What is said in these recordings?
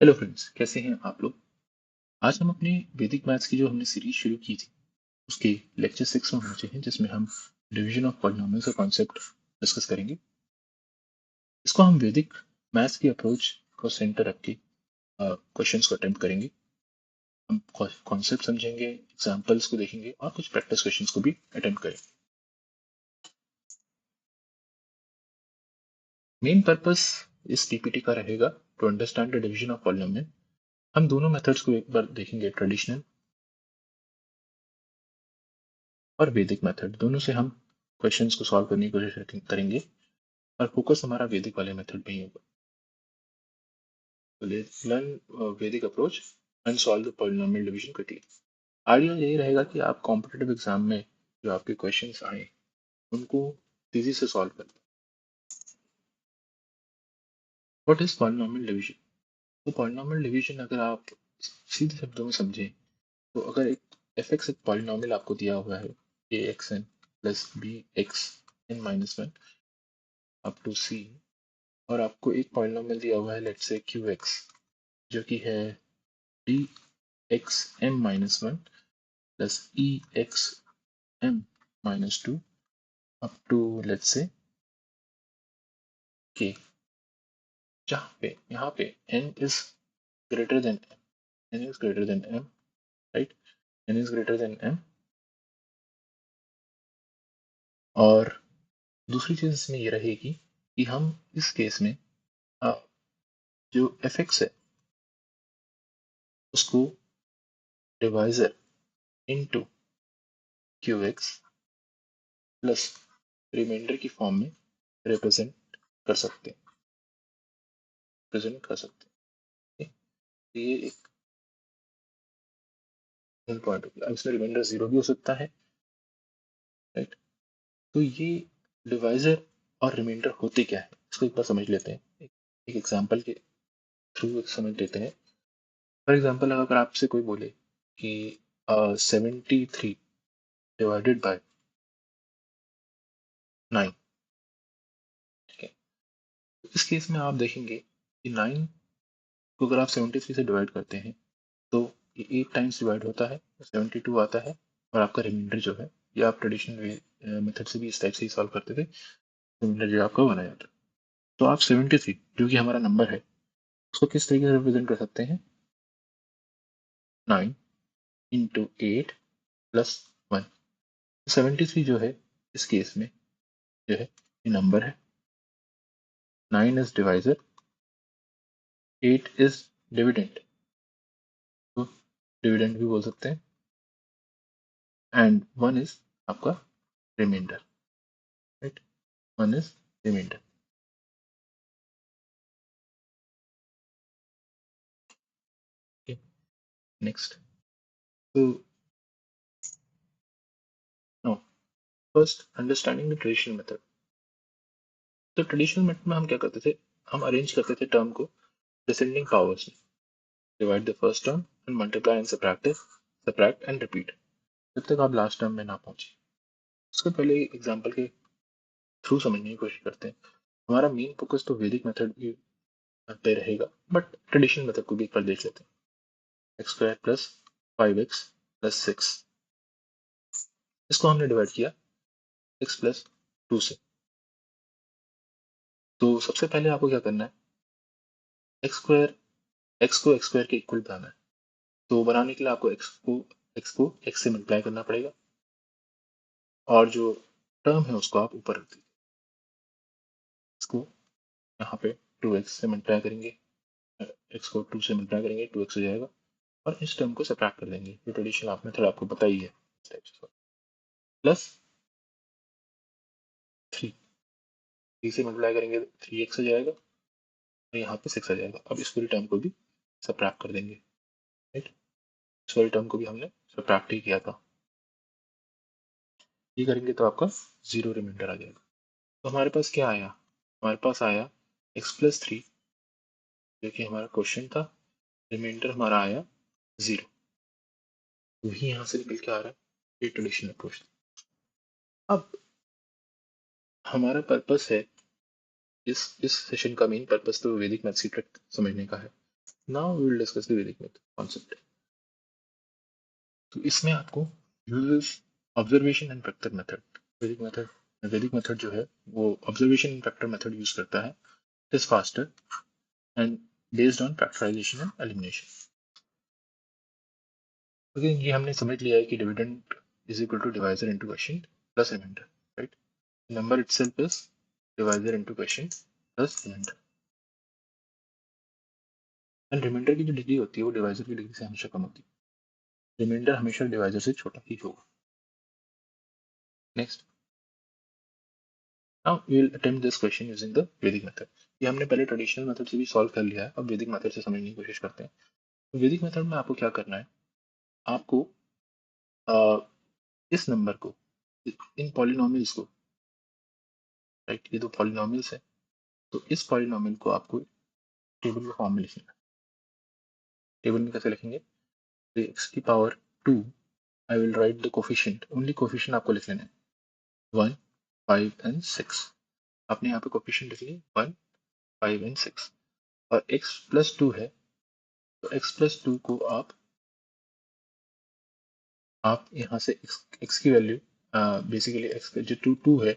Hello friends, कैसे हैं आप लोग। आज हम अपने वैदिक मैथ्स की जो हमने सीरीज शुरू की थी उसके लेक्चर 6 में पहुंचे हैं, जिसमें हम डिवीजन ऑफ पॉलिनोमियल्स का कॉन्सेप्ट डिस्कस करेंगे। इसको हम वैदिक मैथ्स की अप्रोच को सेंटर रख के क्वेश्चंस को अटेम्प्ट करेंगे। हम कॉन्सेप्ट समझेंगे, एग्जांपल्स को देखेंगे और कुछ प्रैक्टिस क्वेश्चंस को भी अटेम्प्ट करेंगे। मेन पर्पस इस पीपीटी का रहेगा to understand the division of polynomial. हम दोनों मेथड्स को एक बार देखेंगे, ट्रेडिशनल और वैदिक मेथड। दोनों से हम क्वेश्चंस को सॉल्व करने की कोशिश करेंगे और फोकस हमारा वैदिक वाले मेथड पे ही होगा। तो लेट्स लर्न वैदिक approach and solve the polynomial division quickly. Idea यही रहेगा कि आप कॉम्पिटिटिव एग्जाम में जो आपके क्वेश्चंस आए उनको तेजी से सॉल्व कर लें। What is polynomial division? तो पॉलिनोमियल डिवीजन अगर आप सीधे शब्दों में समझें तो अगर एक fx एक पॉलिनोमियल आपको दिया हुआ है ax n plus B X N minus one up to c, और आपको एक पॉलिनोमियल दिया हुआ है लेट्स से qx जो कि है d x m minus one plus e x m minus two up to let's say k, जहाँ पे यहाँ पे n is greater than n is greater than m, right. n is greater than m। और दूसरी चीज इसमें ये रहेगी कि हम इस केस में अ, जो fx है उसको divisor into qx plus remainder की फॉर्म में रिप्रेजेंट कर सकते हैं, प्रेजेंट कर सकते हैं। तो ये एक पॉइंट हो गया। अब इसमें रिमाइंडर जीरो भी हो सकता है, राइट। तो ये डिवाइजर और रिमाइंडर होते क्या है इसको एक बार समझ लेते हैं, एक एग्जांपल के थ्रू समझ लेते हैं। फॉर एग्जांपल अगर आपसे कोई बोले कि 73 डिवाइडेड बाय 9, ठीक है। तो इस केस में आप देखेंगे कि 9 को अगर आप 73 से डिवाइड करते हैं तो ये 8 टाइम्स डिवाइड होता है, 72 आता है, और आपका रिमाइंडर जो है, ये आप ट्रेडिशनल मेथड से भी इस टाइप से ही सॉल्व करते थे, रिमाइंडर जो आपका बनाया जाता है। तो आप 73 जो कि हमारा नंबर है उसको किस तरीके से रिप्रेजेंट कर सकते हैं? 9 इंटू 8 प्लस 1। 73 जो है इस केस में जो है ये नंबर है, 9 इज डिवाइजर, 8 इज डिविडेंड, तो डिविडेंड भी बोल सकते हैं, एंड 1 इज आपका reminder, right. 1 is reminder. Next, तो no, first understanding the traditional method. तो ट्रेडिशनल मेथड में हम क्या करते थे, हम अरेंज करते थे टर्म को डिसेंडिंग पावर्स में, divide the first term and multiply and subtract and repeat जब तक आप लास्ट टर्म में ना पहुंचे। उसके पहले एग्जांपल के थ्रू समझने की कोशिश करते हैं। हमारा मेन फोकस तो वैदिक मेथड पे रहेगा, बट ट्रेडिशनल मेथड को भी एक बार देख लेते हैं। X square plus 5x plus 6, इसको हमने डिवाइड किया x प्लस 2 से। तो सबसे पहले आपको क्या करना है, एक्स स्क्वायर, एक्स को एक्स स्क्वायर के इक्वल बनाना है। तो बनाने के लिए आपको x को x से मल्टीप्लाई करना पड़ेगा, और जो टर्म है उसको आप ऊपर रख दीजिए। इसको यहाँ पे 2x से मल्टीप्लाई करेंगे, x को 2 से मल्टीप्लाई करेंगे 2x हो जाएगा, और इस टर्म को सब्ट्रैक्ट कर देंगे। जो ट्रेडिशनल आप मेथड आपको पता ही है, इस टाइप से प्लस 3, 3 से मल्टीप्लाई करेंगे 3x हो जाएगा, और यहाँ पे 6 आ जाएगा। अब इस पूरी टर्म को भी सब्ट्रैक्ट कर देंगे, राइट। इस वाली टर्म को भी हमने सब्ट्रैक्ट ही किया था। ये करेंगे तो आपका जीरो रिमाइंडर आ जाएगा। तो हमारे पास क्या आया, हमारे पास आया x प्लस 3 जो कि हमारा क्वेश्चन था, रिमाइंडर हमारा आया 0। वही यहाँ से निकल के आ रहा है, ये ट्रेडिशनल अप्रोच। अब हमारा पर्पस है, इस सेशन का मेन पर्पस तो वैदिक मैथ्स की ट्रिक समझने का है। Now we will discuss the Vedic method concept. तो इसमें आपको uses observation and factor method. Vedic method जो है वो observation and factor method use करता है। It is faster and based on factorization and elimination. Okay, ये हमने समझ लिया है कि dividend is equal to divisor into quotient plus remainder, right. Number itself is divisor into quotient plus remainder, and remainder की जो डिग्री होती है वो डिवाइजर की डिग्री से हमेशा कम होती है। रिमाइंडर हमेशा डिवाइजर से छोटा ही होगा। Next, now we will attempt this question using the Vedic method. ये हमने पहले ट्रेडिशनल मेथड से भी सॉल्व कर लिया है, अब वैदिक मेथड से समझने की कोशिश करते हैं। तो वैदिक मेथड में आपको क्या करना है, आपको इस नंबर को, इन पॉलिनोमियल्स को, राइट, ये दो पॉलिनोमियल्स है, तो इस पॉलिनोमियल को आपको टेबल के फॉर्म में लिखना है। टेबल में कैसे लिखेंगे, एक्स की power 2, I will write the coefficient, only coefficient आपको लिख लेना है 1, 5 एंड 6। आपने यहाँ पे कोफिशिएंट लिख लिए 1, 5 एंड 6, और x प्लस 2 है, तो x प्लस 2 को आप यहाँ से x की वैल्यू, बेसिकली x का जो 2 है,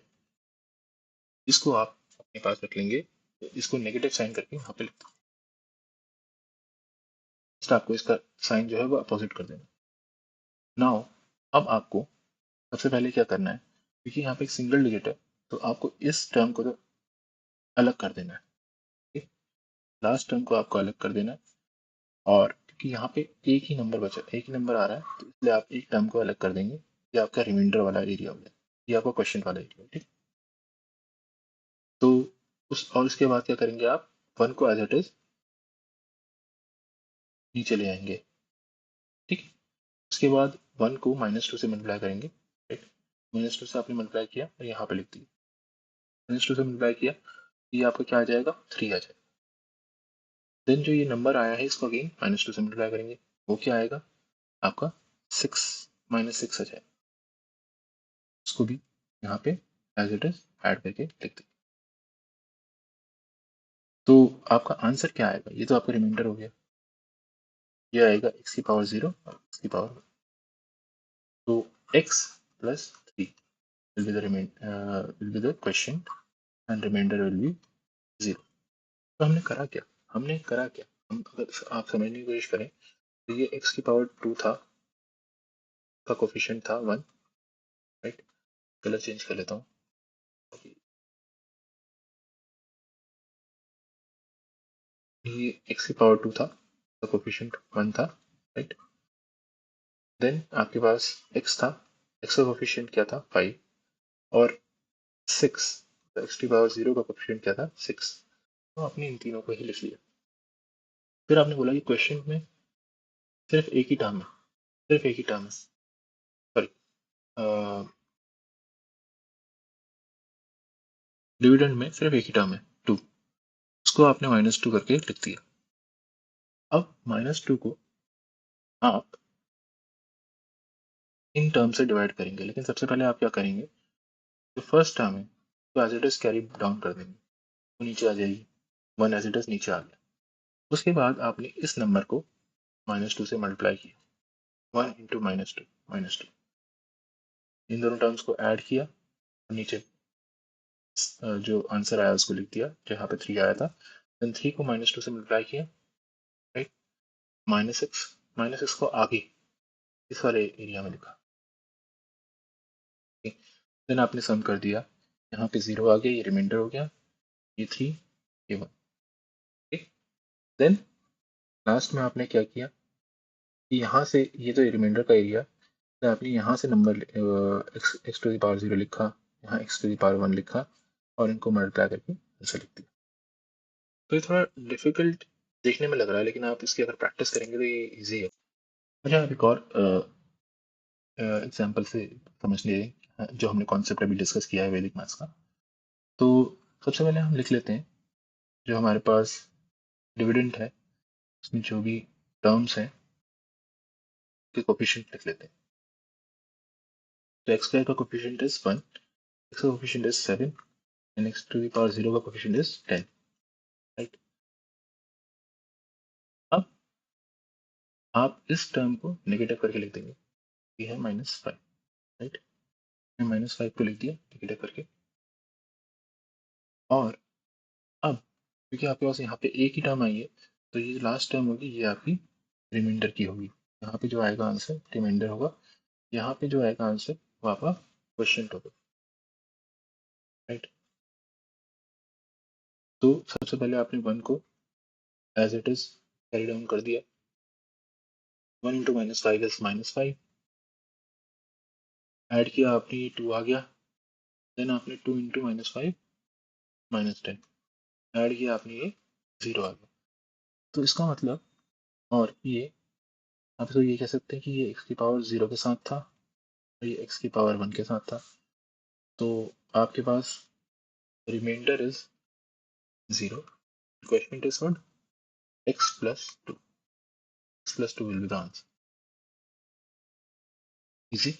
इसको आप अपने पास रख लेंगे, तो इसको नेगेटिव साइन करके यहाँ पे लिख दें। आपको इसका साइन जो है वो अपोजिट कर देना। नाउ अब आपको सबसे पहले क्या करना है, क्योंकि यहाँ पे एक सिंगल डिजिट है, तो आपको इस टर्म को तो अलग कर देना है, ठीक? लास्ट टर्म को आपको अलग कर देना है, और क्योंकि यहाँ पे एक ही नंबर बचा, एक ही नंबर आ रहा है, तो इसलिए आप एक टर्म को अलग कर देंगे। ये आपका रिमाइंडर वाला एरिया हो गया, ये आपका क्वेश्चन वाला एरिया, ठीक। तो उस और इसके बाद क्या करेंगे, आप 1 को एज इट इज नीचे ले आएंगे, ठीक। उसके बाद 1 को -2 से मल्टीप्लाई करेंगे, राइट। -2 से आपने मल्टीप्लाई किया और यहाँ पे लिख दिया, -2 से मल्टीप्लाई किया, ये आपका क्या आ जाएगा, 3 आ जाएगा। देन जो ये नंबर आया है इसको अगेन -2 से मल्टीप्लाई करेंगे, वो क्या आएगा आपका 6, -6 आ जाएगा। उसको भी यहाँ पे एज इट इज ऐड करके लिख देंगे। तो आपका आंसर क्या आएगा, ये तो आपका रिमाइंडर हो गया, ये आएगा x की पावर 0 और x की पावर 1। तो x plus 3 will be the will be the question and remainder will be 0। तो हमने करा क्या, हम अगर आप समझने की कोशिश करें, तो ये x की पावर 2 था, का कोफिशिएंट था 1, राइट। कलर चेंज कर लेता हूँ, ये x की पावर 2 था, का कोफिशिएंट 1 था, राइट। देन आपके पास x था, x का कोफिशिएंट क्या था 5, और 6, तो x की पावर 0 का कोफिशिएंट क्या था 6। तो आपने इन तीनों को ही लिख लिया। फिर आपने बोला कि क्वेश्चन में सिर्फ एक ही टर्म है, सिर्फ एक ही टर्म है, सॉरी, डिविडेंड में सिर्फ एक ही टर्म है 2, उसको आपने -2 करके लिख दिया। अब -2 को आप इन टर्म से डिवाइड करेंगे, लेकिन सबसे पहले आप क्या करेंगे, जो फर्स्ट टर्म है तो as it is carry down कर देंगे, वो नीचे आ जाएगी, 1 एज इट इज नीचे आ गया। उसके बाद आपने इस नंबर को -2 से मल्टीप्लाई किया, 1 इंटू -2, इन दोनों टर्म्स को ऐड किया और नीचे जो आंसर आया उसको लिख दिया, जो यहाँ पे 3 आया था। देन 3 को -2 से मल्टीप्लाई किया, राइट, -6 को आगे इस वाले एरिया में लिखा, देन आपने सम कर दिया, यहाँ पे 0 आ गया, ये रिमाइंडर हो गया, ये 3, ये 1, ठीक। देन लास्ट में आपने क्या किया कि यहाँ से ये तो रिमाइंडर का एरिया, तो आपने यहाँ से number x to the power 0 लिखा, यहाँ x टू द पावर 1 लिखा, और इनको मल्टीप्लाई करके आंसर लिख दिया। तो ये थोड़ा डिफिकल्ट देखने में लग रहा है, लेकिन आप इसकी अगर प्रैक्टिस करेंगे तो ये इजी है। अच्छा, आप एक और एग्जाम्पल से समझ लीजिए, जो हमने कॉन्सेप्ट अभी डिस्कस किया है वैदिक मैथ्स का। तो सबसे पहले हम लिख लेते हैं जो हमारे पास डिविडेंड है, उसमें जो भी टर्म्स हैं के कोफिशिएंट लिख लेते हैं। तो एक्स स्क्वायर का कोफिशिएंट इज 1, एक्स का coefficient is 7, and x to the power 0 का कोफिशिएंट इज 10, राइट। अब आप इस टर्म को नेगेटिव करके लिख देंगे, ये है -5, राइट। -5 को लिख दिया नेगेटिव करके। और अब क्योंकि आपके पास यहाँ पे एक ही टर्म आई है, तो ये लास्ट टर्म होगी, ये आपकी रिमाइंडर की होगी। यहाँ पे जो आएगा आंसर रिमाइंडर होगा, यहाँ पे जो आएगा आंसर वो आपका क्वेश्चन होगा, राइट। तो सबसे पहले आपने 1 को as it is carry down कर दिया। 1 इंटू -5 इज -5, ऐड किया आपने, ये 2 आ गया। देन आपने 2 इंटू -5 -10, ऐड किया आपने, ये 0 आ गया। तो इसका मतलब, और ये आप इसको ये कह सकते हैं कि ये x की पावर 0 के साथ था और ये x की पावर 1 के साथ था। तो आपके पास reminder is 0, question is what, x plus 2, x plus 2 will be the answer. Easy.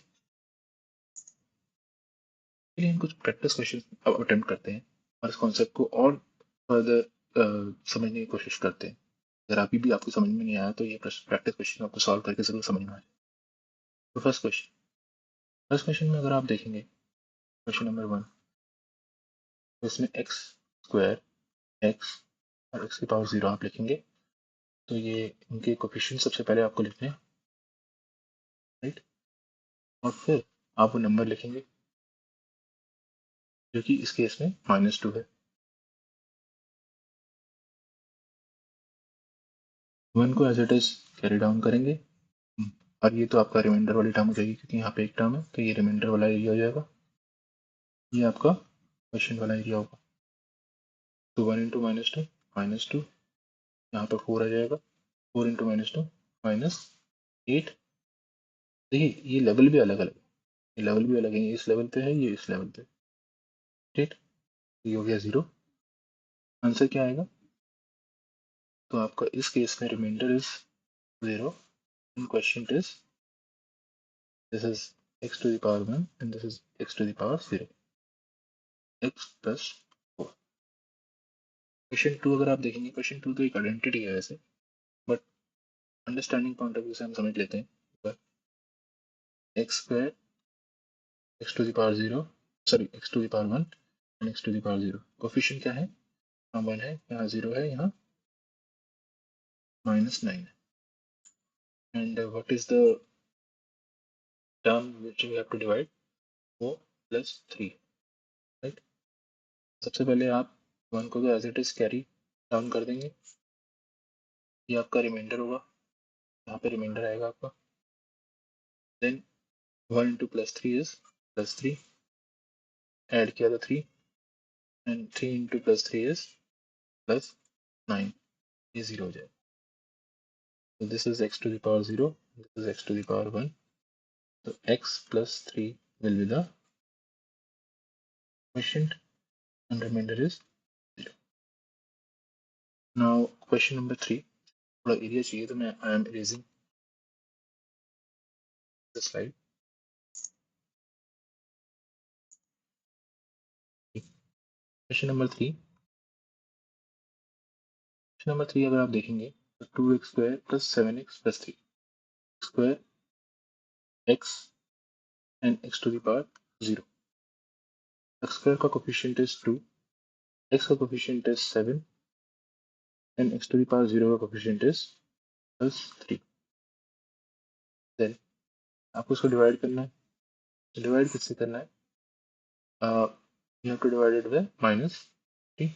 चलिए हम कुछ प्रैक्टिस क्वेश्चन अब अटेम्प्ट करते हैं और इस कॉन्सेप्ट को और फर्दर समझने की कोशिश करते हैं। अगर अभी भी आपको समझ में नहीं आया तो ये प्रैक्टिस क्वेश्चन आपको सॉल्व करके जरूर समझ में आए। तो फर्स्ट क्वेश्चन में अगर आप देखेंगे क्वेश्चन नंबर 1, तो इसमें एक्स स्क्वायर, एक्स और एक्स की पावर 0 आप लिखेंगे। तो ये इनके कोफिशिएंट सबसे पहले आपको लिखने हैं, राइट। और फिर आप वो नंबर लिखेंगे जो कि इस केस में -2 है। 1 को as it is carry down करेंगे। और ये तो आपका रिमाइंडर वाली टर्म हो जाएगी क्योंकि यहाँ पे एक टर्म है, तो ये रिमाइंडर वाला एरिया हो जाएगा, ये आपका क्वेश्चन वाला एरिया होगा। तो 1 इंटू -2, यहाँ पर 4 आ जाएगा। 4 इंटू -2 -8। देखिए ये लेवल भी अलग अलग है, ये लेवल भी अलग है, ये इस लेवल पे है, ये इस लेवल पे, ठीक। ये हो गया 0। आंसर क्या आएगा, तो आपका इस केस में reminder is 0 and question is, this is x to the power 1 and this is x to the power 0, x plus 4। Question 2 अगर आप देखेंगे, क्वेश्चन 2 तो एक आइडेंटिटी है वैसे, but understanding point of view से हम समझ लेते हैं। X square, x to the power 0, sorry x to the power 1 and x to the power 0। Coefficient क्या है, यहाँ 1 है, यहाँ 0 है, यहाँ -9 है। And what is the term which we have to divide, वो +3, राइट। सबसे पहले आप 1 को तो as it is carry down कर देंगे, ये आपका रिमाइंडर होगा, यहाँ पे रिमाइंडर आएगा आपका। देन 1 इंटू +3 इज +3, ऐड किया तो 3 एंड 3 इंटू +3 इज +9, ये 0 हो जाएगा। So this is x to the power 0, this is x to the power 1. So x plus 3 will be the quotient and remainder is 0. Now question number 3, थोड़ा area चाहिए तो मैं I am erasing the slide. Question number 3, अगर आप देखेंगे तो 2x square plus 7x plus 3 square x and x to the power 0. x square का coefficient is 2, x का coefficient is 7 and x to the power 0 का coefficient is +3. Then आपको इसको divide करना है, डिवाइड किससे करना है, you have to divide it with -3.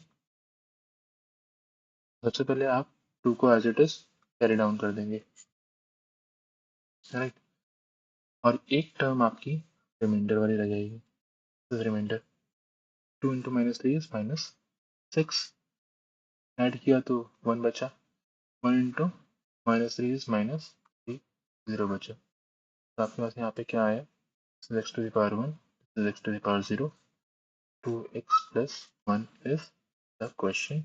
सबसे पहले आप 2 को as it is carry down कर देंगे, राइट। और एक टर्म आपकी रिमाइंडर वाली रह जाएगी, रिमाइंडर 2 इंटू -3 इज -6, ऐड किया तो 1 बचा, 1 इंटू -3 इज -3, 0 बचा। तो आपके पास यहाँ पे क्या आया, x to the power 1, this is x to the power 0, 2x plus 1 is the question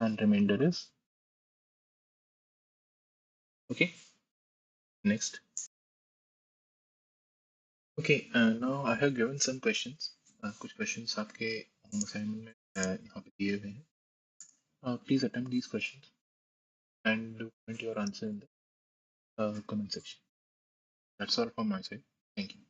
and remainder is, okay. Next, okay, now I have given some questions. कुछ questions आपके assignment में यहाँ पे दिए हुए हैं. Please attempt these questions and comment your answer in the comment section. That's all from my side. Thank you.